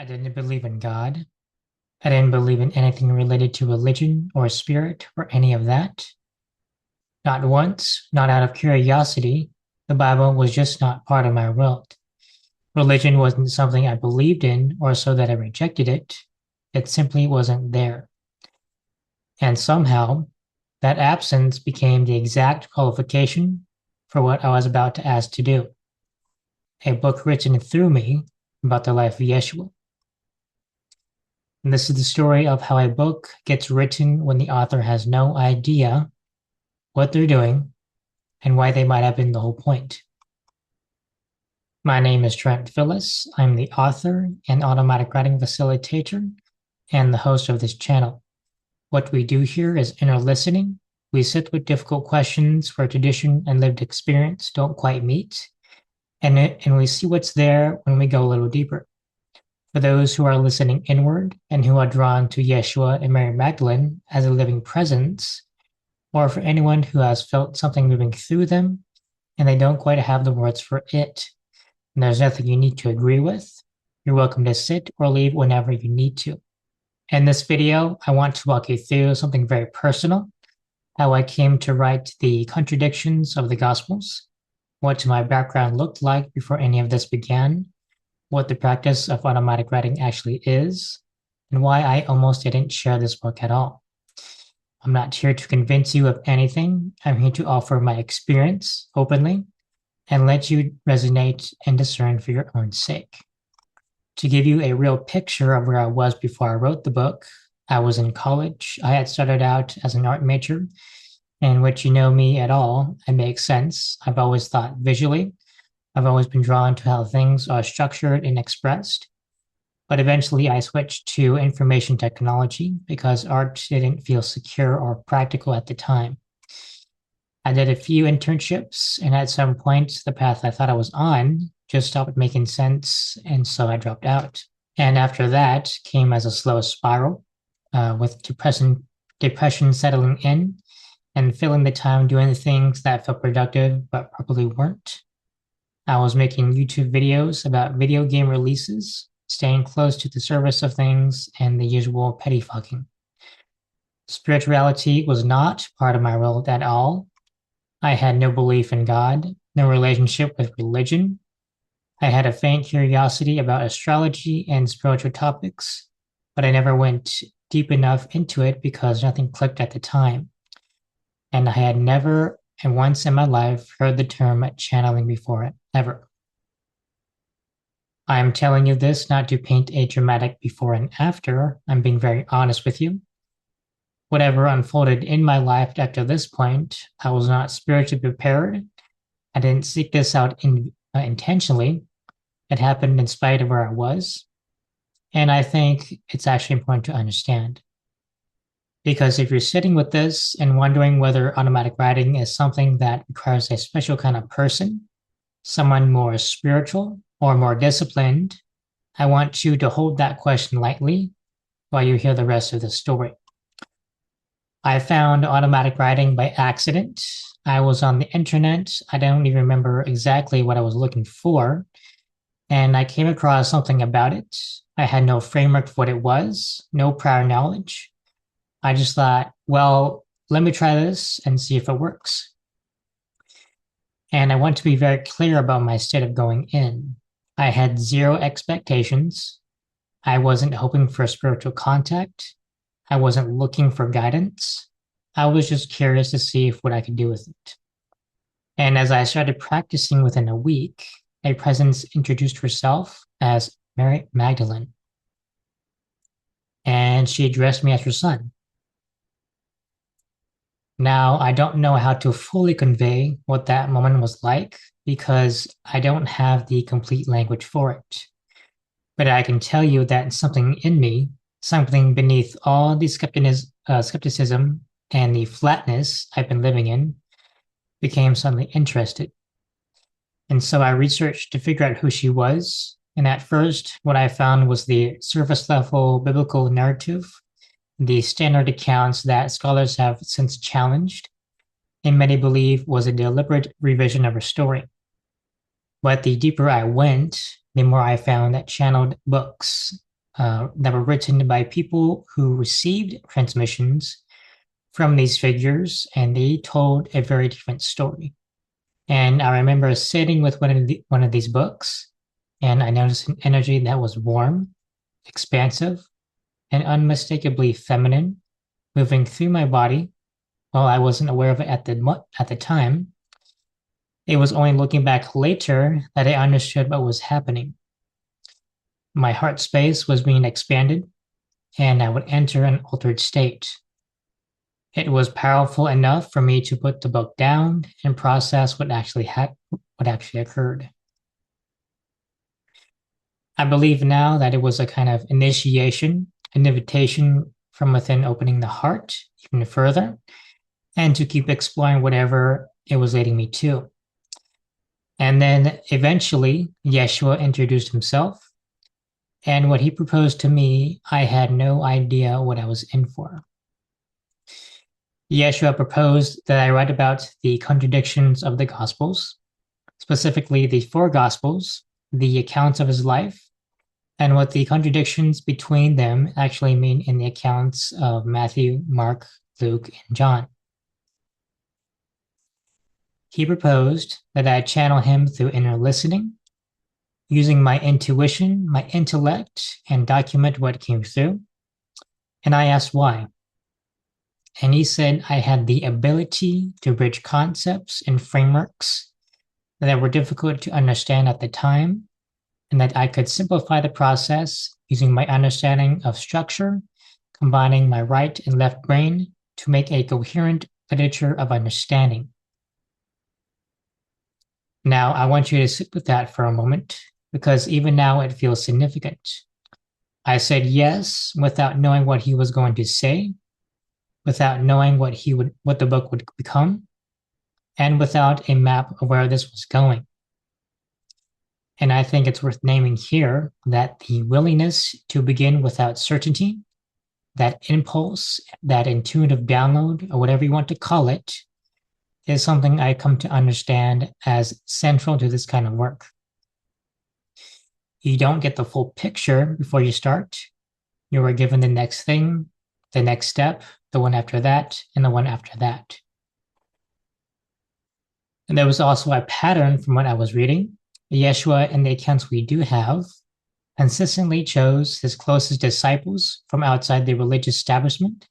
I didn't believe in God. I didn't believe in anything related to religion or spirit or any of that. Not once, not out of curiosity. The Bible was just not part of my world. Religion wasn't something I believed in or so that I rejected it. It simply wasn't there. And somehow, that absence became the exact qualification for what I was about to ask to do. A book written through me about the life of Yeshua. And this is the story of how a book gets written when the author has no idea what they're doing and why they might have been the whole point. My name is Trent Phyllis. I'm the author and automatic writing facilitator and the host of this channel. What we do here is inner listening. We sit with difficult questions where tradition and lived experience don't quite meet, and we see what's there when we go a little deeper. For those who are listening inward and who are drawn to Yeshua and Mary Magdalene as a living presence, or for anyone who has felt something moving through them and they don't quite have the words for it, and there's nothing you need to agree with, you're welcome to sit or leave whenever you need to. In this video, I want to walk you through something very personal, how I came to write the Contradictions of the Gospels, what my background looked like before any of this began, what the practice of automatic writing actually is, and why I almost didn't share this book at all. I'm not here to convince you of anything. I'm here to offer my experience openly and let you resonate and discern for your own sake. To give you a real picture of where I was before I wrote the book, I was in college. I had started out as an art major, in which you know me at all, it makes sense. I've always thought visually. I've always been drawn to how things are structured and expressed. But eventually I switched to information technology because art didn't feel secure or practical at the time. I did a few internships, and at some point, the path I thought I was on just stopped making sense, and so I dropped out. And after that came as a slow spiral, with depression settling in and filling the time doing the things that felt productive but probably weren't. I was making YouTube videos about video game releases, staying close to the surface of things, and the usual petty fucking. Spirituality was not part of my world at all. I had no belief in God, no relationship with religion. I had a faint curiosity about astrology and spiritual topics, but I never went deep enough into it because nothing clicked at the time. And I had never, and once in my life, heard the term channeling before it, ever. I'm telling you this not to paint a dramatic before and after. I'm being very honest with you. Whatever unfolded in my life after this point, I was not spiritually prepared. I didn't seek this out intentionally. It happened in spite of where I was. And I think it's actually important to understand. Because if you're sitting with this and wondering whether automatic writing is something that requires a special kind of person, someone more spiritual or more disciplined, I want you to hold that question lightly while you hear the rest of the story. I found automatic writing by accident. I was on the internet. I don't even remember exactly what I was looking for. And I came across something about it. I had no framework for what it was, no prior knowledge. I just thought, well, let me try this and see if it works. And I want to be very clear about my state of going in. I had zero expectations. I wasn't hoping for spiritual contact. I wasn't looking for guidance. I was just curious to see what I could do with it. And as I started practicing within a week, a presence introduced herself as Mary Magdalene. And she addressed me as her son. Now, I don't know how to fully convey what that moment was like because I don't have the complete language for it. But I can tell you that something in me, something beneath all the skepticism and the flatness I've been living in, became suddenly interested. And so I researched to figure out who she was. And at first, what I found was the surface level biblical narrative, the standard accounts that scholars have since challenged, and many believe was a deliberate revision of her story. But the deeper I went, the more I found that channeled books, that were written by people who received transmissions from these figures, and they told a very different story. And I remember sitting with one of these books, and I noticed an energy that was warm, expansive, and unmistakably feminine moving through my body. While I wasn't aware of it at the time, it was only looking back later that I understood what was happening. My heart space was being expanded, and I would enter an altered state. It was powerful enough for me to put the book down and process what actually occurred. I believe now that it was a kind of initiation, an invitation from within, opening the heart even further, and to keep exploring whatever it was leading me to. And then eventually, Yeshua introduced himself, and what he proposed to me, I had no idea what I was in for. Yeshua proposed that I write about the contradictions of the Gospels, specifically the four Gospels, the accounts of his life, and what the contradictions between them actually mean in the accounts of Matthew, Mark, Luke, and John. He proposed that I channel him through inner listening, using my intuition, my intellect, and document what came through. And I asked why. And he said I had the ability to bridge concepts and frameworks that were difficult to understand at the time, and that I could simplify the process using my understanding of structure, combining my right and left brain to make a coherent literature of understanding. Now, I want you to sit with that for a moment, because even now it feels significant. I said yes without knowing what he was going to say, without knowing what the book would become, and without a map of where this was going. And I think it's worth naming here that the willingness to begin without certainty, that impulse, that intuitive download, or whatever you want to call it, is something I come to understand as central to this kind of work. You don't get the full picture before you start. You are given the next thing, the next step, the one after that, and the one after that. And there was also a pattern from what I was reading. Yeshua, in the accounts we do have, consistently chose his closest disciples from outside the religious establishment.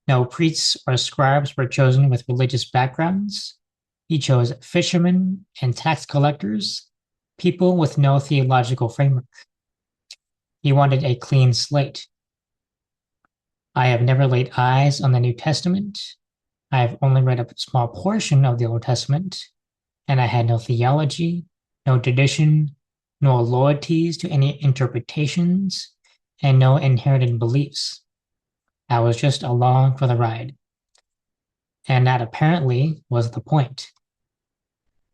No priests or scribes were chosen with religious backgrounds. He chose fishermen and tax collectors, people with no theological framework. He wanted a clean slate. I have never laid eyes on the New Testament. I have only read a small portion of the Old Testament, and I had no theology, no tradition, no loyalties to any interpretations, and no inherited beliefs. I was just along for the ride. And that apparently was the point.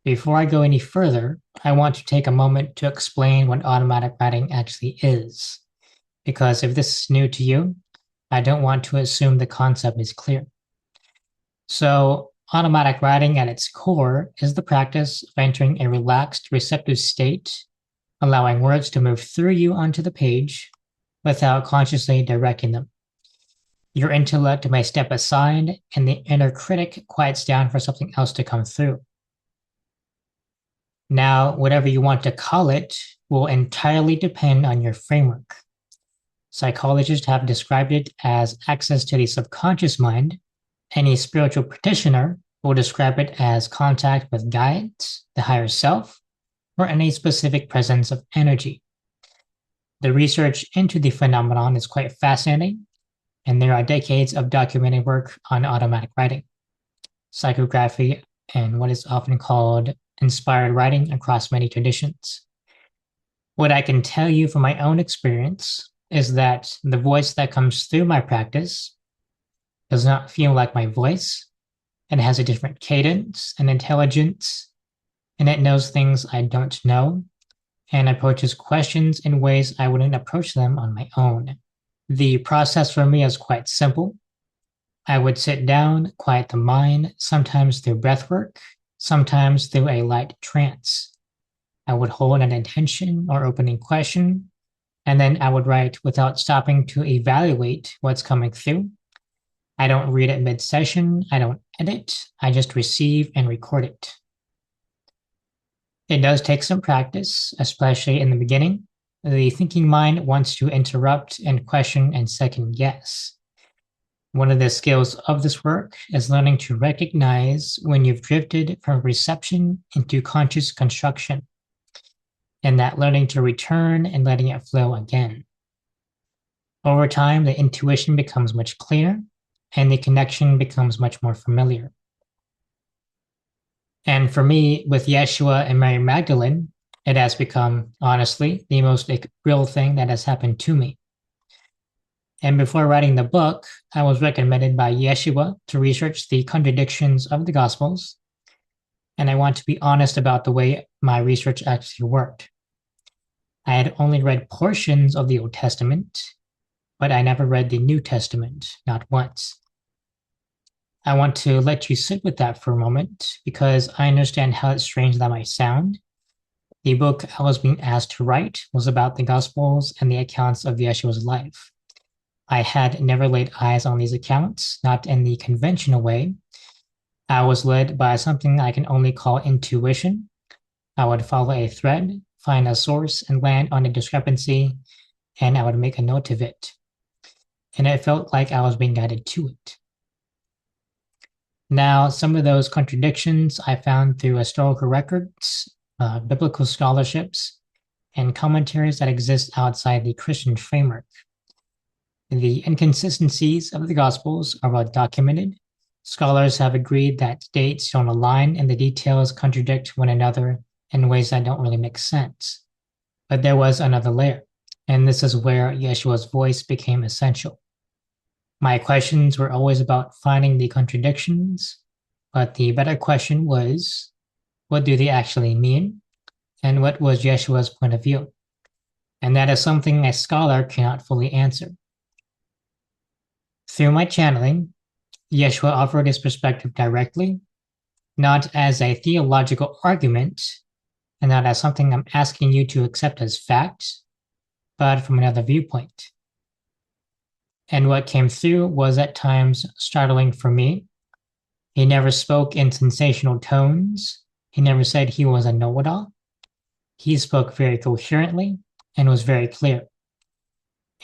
Before I go any further, I want to take a moment to explain what automatic writing actually is. Because if this is new to you, I don't want to assume the concept is clear. So, automatic writing at its core is the practice of entering a relaxed, receptive state, allowing words to move through you onto the page without consciously directing them. Your intellect may step aside, and the inner critic quiets down for something else to come through. Now, whatever you want to call it will entirely depend on your framework. Psychologists have described it as access to the subconscious mind. Any spiritual practitioner will describe it as contact with guides, the higher self, or any specific presence of energy. The research into the phenomenon is quite fascinating, and there are decades of documented work on automatic writing, psychography, and what is often called inspired writing across many traditions. What I can tell you from my own experience is that the voice that comes through my practice does not feel like my voice. It has a different cadence and intelligence, and it knows things I don't know, and approaches questions in ways I wouldn't approach them on my own. The process for me is quite simple. I would sit down, quiet the mind, sometimes through breath work, sometimes through a light trance. I would hold an intention or opening question, And then I would write without stopping to evaluate what's coming through. I don't read it mid-session. I don't edit. I just receive and record it. It does take some practice, especially in the beginning. The thinking mind wants to interrupt and question and second guess. One of the skills of this work is learning to recognize when you've drifted from reception into conscious construction, and that learning to return and letting it flow again. Over time, the intuition becomes much clearer and the connection becomes much more familiar. And for me, with Yeshua and Mary Magdalene, it has become, honestly, the most real thing that has happened to me. And before writing the book, I was recommended by Yeshua to research the contradictions of the Gospels. And I want to be honest about the way my research actually worked. I had only read portions of the Old Testament, but I never read the New Testament, not once. I want to let you sit with that for a moment because I understand how strange that might sound. The book I was being asked to write was about the Gospels and the accounts of Yeshua's life. I had never laid eyes on these accounts, not in the conventional way. I was led by something I can only call intuition. I would follow a thread, find a source, and land on a discrepancy, and I would make a note of it. And it felt like I was being guided to it. Now, some of those contradictions I found through historical records, biblical scholarships, and commentaries that exist outside the Christian framework. The inconsistencies of the Gospels are well documented. Scholars have agreed that dates don't align and the details contradict one another in ways that don't really make sense. But there was another layer, and this is where Yeshua's voice became essential. My questions were always about finding the contradictions, but the better question was, what do they actually mean? And what was Yeshua's point of view? And that is something a scholar cannot fully answer. Through my channeling, Yeshua offered his perspective directly, not as a theological argument, and not as something I'm asking you to accept as fact, but from another viewpoint. And what came through was at times startling for me. He never spoke in sensational tones. He never said he was a know-it-all. He spoke very coherently and was very clear.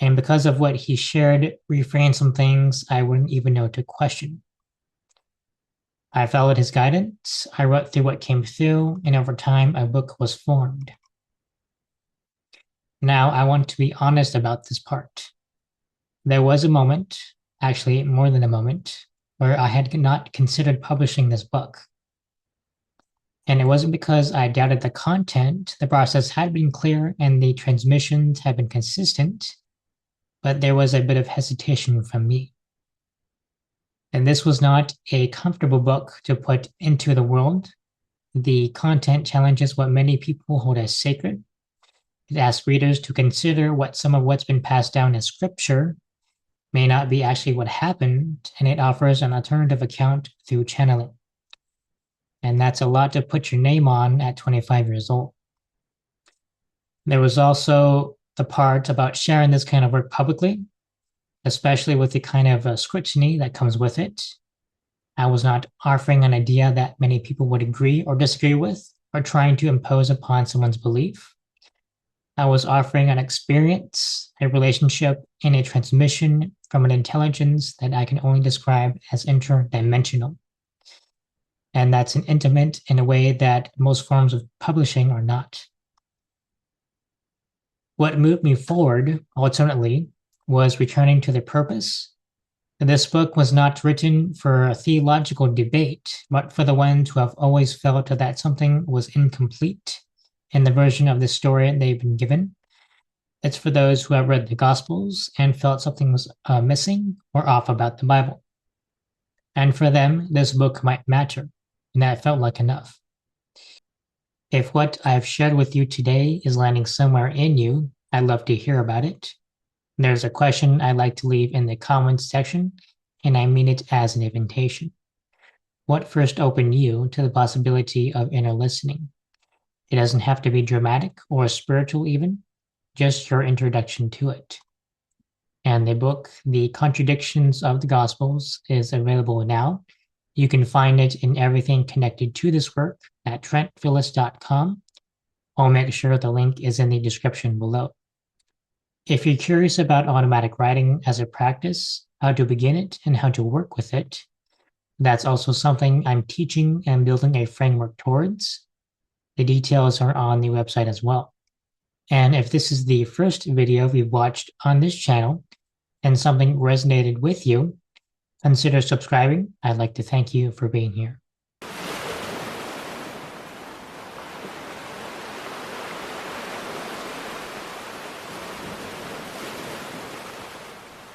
And because of what he shared, refrained some things I wouldn't even know to question. I followed his guidance, I wrote through what came through, and over time, a book was formed. Now, I want to be honest about this part. There was a moment, actually more than a moment, where I had not considered publishing this book. And it wasn't because I doubted the content. The process had been clear and the transmissions had been consistent, but there was a bit of hesitation from me. And this was not a comfortable book to put into the world. The content challenges what many people hold as sacred. It asks readers to consider what some of what's been passed down as scripture may not be actually what happened, and it offers an alternative account through channeling. And that's a lot to put your name on at 25 years old. There was also the part about sharing this kind of work publicly, especially with the kind of scrutiny that comes with it. I was not offering an idea that many people would agree or disagree with, or trying to impose upon someone's belief. I was offering an experience, a relationship, and a transmission from an intelligence that I can only describe as interdimensional. And that's an intimate in a way that most forms of publishing are not. What moved me forward, ultimately, was returning to the purpose. This book was not written for a theological debate, but for the ones who have always felt that something was incomplete in the version of the story they've been given. It's for those who have read the Gospels and felt something was missing or off about the Bible. And for them, this book might matter, and that felt like enough. If what I've shared with you today is landing somewhere in you, I'd love to hear about it. There's a question I'd like to leave in the comments section, and I mean it as an invitation. What first opened you to the possibility of inner listening? It doesn't have to be dramatic or spiritual even. just your introduction to it. And the book, The Contradictions of the Gospels, is available now. You can find it in everything connected to this work at trentphillis.com. I'll make sure the link is in the description below. If you're curious about automatic writing as a practice, how to begin it, and how to work with it, that's also something I'm teaching and building a framework towards. The details are on the website as well. And if this is the first video we've watched on this channel and something resonated with you, consider subscribing. I'd like to thank you for being here.